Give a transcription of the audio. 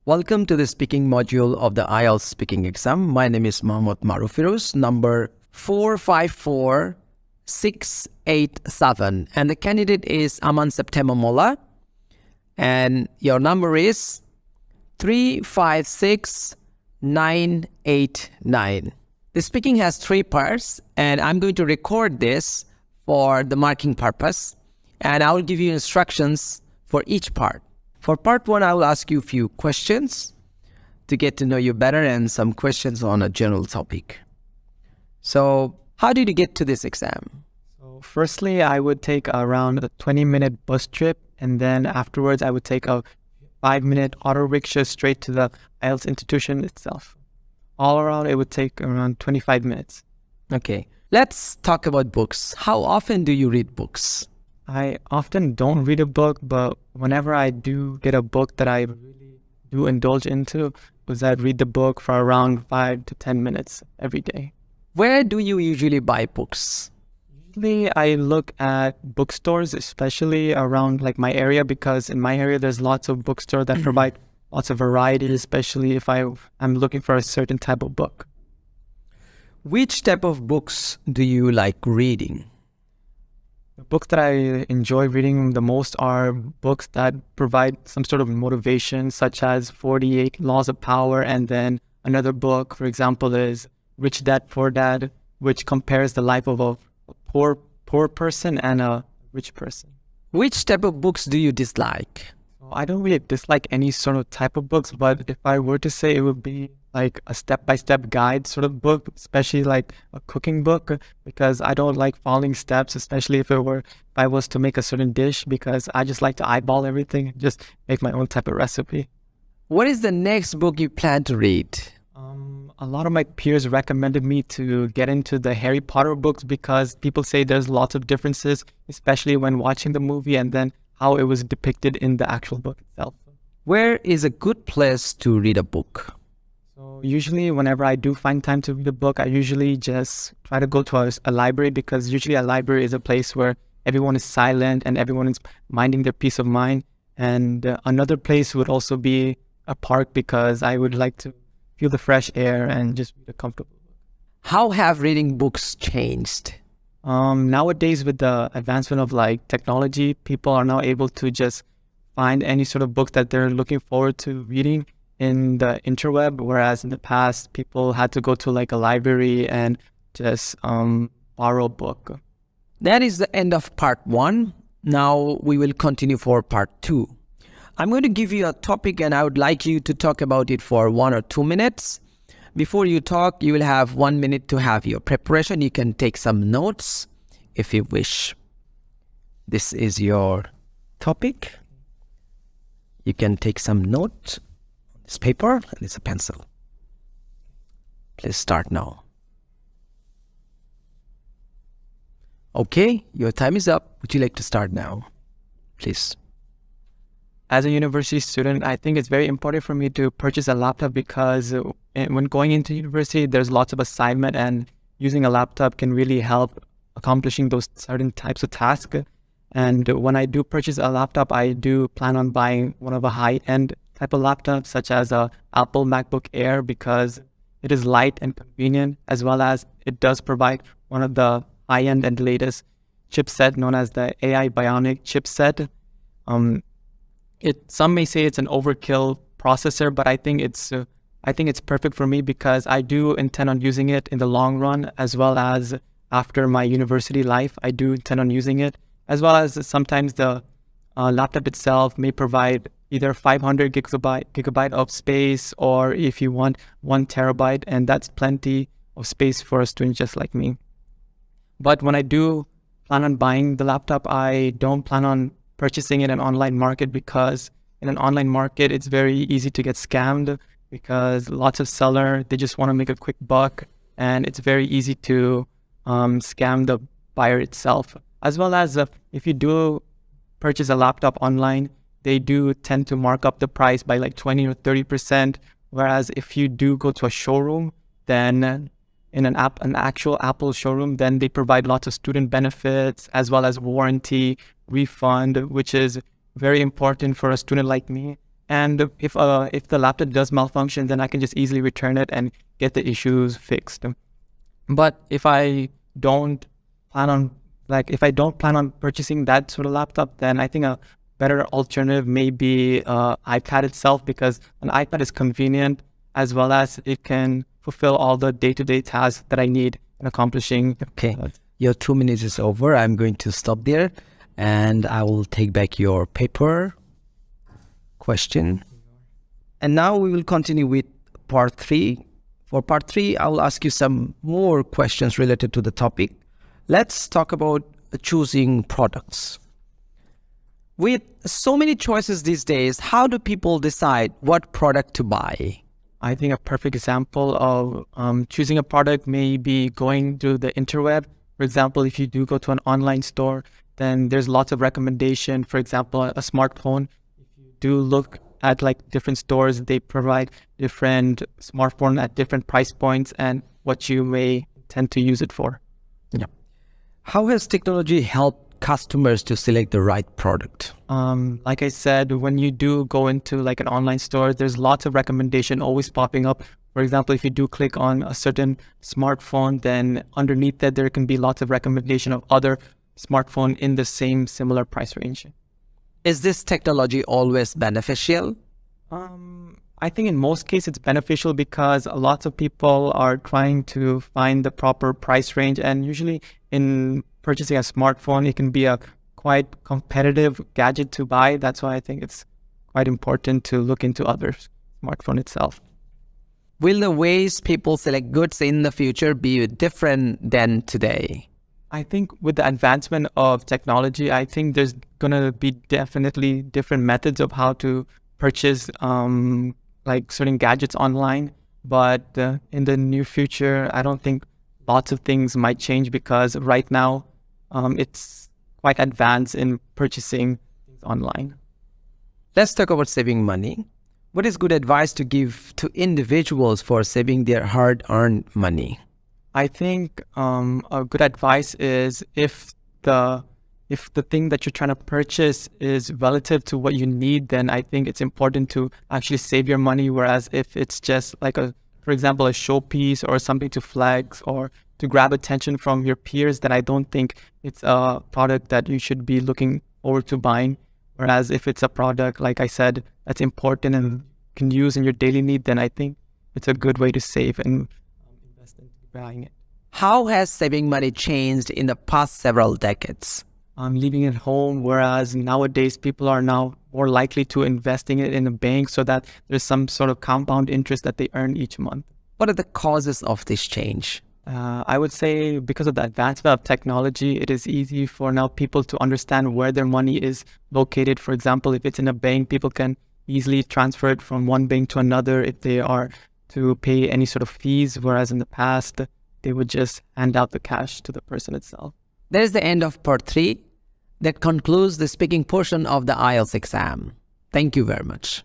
Welcome to the speaking module of the IELTS speaking exam. My name is Mohammad Marufiruz, number 454687. And the candidate is Aman September Mola. And your number is 356989. The speaking has 3 parts, and I'm going to record this for the marking purpose. And I will give you instructions for each part. For part 1, I will ask you a few questions to get to know you better and some questions on a general topic. So, how did you get to this exam? So firstly, I would take around a 20-minute bus trip, and then afterwards I would take a 5-minute auto rickshaw straight to the IELTS institution itself. All around, it would take around 25 minutes. Okay, let's talk about books. How often do you read books? I often don't read a book, but whenever I do get a book that I really do indulge into, is I read the book for around 5 to 10 minutes every day. Where do you usually buy books? Usually I look at bookstores, especially around like my area, because in my area there's lots of bookstores that provide lots of variety, especially if I'm looking for a certain type of book. Which type of books do you like reading? The books that I enjoy reading the most are books that provide some sort of motivation, such as 48 Laws of Power, and then another book, for example, is Rich Dad, Poor Dad, which compares the life of a poor person and a rich person. Which type of books do you dislike? I don't really dislike any sort of type of books, but if I were to say, it would be like a step-by-step guide sort of book, especially like a cooking book, because I don't like following steps, especially if I was to make a certain dish, because I just like to eyeball everything and just make my own type of recipe. What is the next book you plan to read? A lot of my peers recommended me to get into the Harry Potter books because people say there's lots of differences, especially when watching the movie and then how it was depicted in the actual book itself. Where is a good place to read a book? So usually whenever I do find time to read a book, I usually just try to go to a library, because usually a library is a place where everyone is silent and everyone is minding their peace of mind. And another place would also be a park, because I would like to feel the fresh air and just read a comfortable book. How have reading books changed? Nowadays, with the advancement of like technology, people are now able to just find any sort of book that they're looking forward to reading in the interweb, whereas in the past, people had to go to like a library and just borrow a book. That is the end of part 1. Now we will continue for part 2. I'm going to give you a topic and I would like you to talk about it for 1 or 2 minutes. Before you talk, you will have 1 minute to have your preparation. You can take some notes if you wish. This is your topic. You can take some notes on this paper, and it's a pencil. Please start now. Okay, your time is up. Would you like to start now? Please. As a university student, I think it's very important for me to purchase a laptop, because when going into university, there's lots of assignment, and using a laptop can really help accomplishing those certain types of tasks. And when I do purchase a laptop, I do plan on buying one of a high-end type of laptop, such as a Apple MacBook Air, because it is light and convenient, as well as it does provide one of the high-end and latest chipset known as the AI Bionic chipset. Some may say it's an overkill processor, but I think it's perfect for me, because I do intend on using it in the long run, as well as after my university life. I do intend on using it, as well as sometimes the laptop itself may provide either 500 gigabyte of space, or if you want 1 terabyte, and that's plenty of space for a student just like me. But when I do plan on buying the laptop, I don't plan on purchasing in an online market, because in an online market, it's very easy to get scammed, because lots of sellers, they just want to make a quick buck, and it's very easy to scam the buyer itself. As well as if you do purchase a laptop online, they do tend to mark up the price by like 20 or 30%. Whereas if you do go to a showroom, then in an actual Apple showroom, then they provide lots of student benefits as well as warranty, refund, which is very important for a student like me, And if the laptop does malfunction, then I can just easily return it and get the issues fixed. But if I don't plan on purchasing that sort of laptop, then I think a better alternative may be iPad itself, because an iPad is convenient as well as it can fulfill all the day-to-day tasks that I need in accomplishing. Okay, your 2 minutes is over. I'm going to stop there and I will take back your paper question. And now we will continue with part 3. For part 3, I will ask you some more questions related to the topic. Let's talk about choosing products. With so many choices these days, how do people decide what product to buy? I think a perfect example of choosing a product may be going to the interweb. For example, if you do go to an online store, then there's lots of recommendation. For example, a smartphone. If you do look at like different stores, they provide different smartphone at different price points and what you may tend to use it for. Yeah. How has technology helped customers to select the right product? Like I said, when you do go into like an online store, there's lots of recommendation always popping up. For example, if you do click on a certain smartphone, then underneath that there can be lots of recommendation of other smartphone in the same similar price range. Is this technology always beneficial? I think in most cases it's beneficial because lots of people are trying to find the proper price range, and usually in purchasing a smartphone, it can be a quite competitive gadget to buy. That's why I think it's quite important to look into other smartphone itself. Will the ways people select goods in the future be different than today? I think with the advancement of technology, I think there's going to be definitely different methods of how to purchase like certain gadgets online. But in the near future, I don't think lots of things might change, because right now it's quite advanced in purchasing things online. Let's talk about saving money. What is good advice to give to individuals for saving their hard-earned money? I think a good advice is if the thing that you're trying to purchase is relative to what you need, then I think it's important to actually save your money. Whereas if it's just like for example, a showpiece or something to flex or to grab attention from your peers, then I don't think it's a product that you should be looking forward to buying. Whereas if it's a product, like I said, that's important and can use in your daily need, then I think it's a good way to save and invest in buying it. How has saving money changed in the past several decades? Leaving it home, whereas nowadays people are now more likely to investing it in a bank so that there's some sort of compound interest that they earn each month. What are the causes of this change? I would say because of the advancement of technology, it is easy for now people to understand where their money is located. For example, if it's in a bank, people can easily transfer it from one bank to another if they are to pay any sort of fees, whereas in the past, they would just hand out the cash to the person itself. There's the end of part 3. That concludes the speaking portion of the IELTS exam. Thank you very much.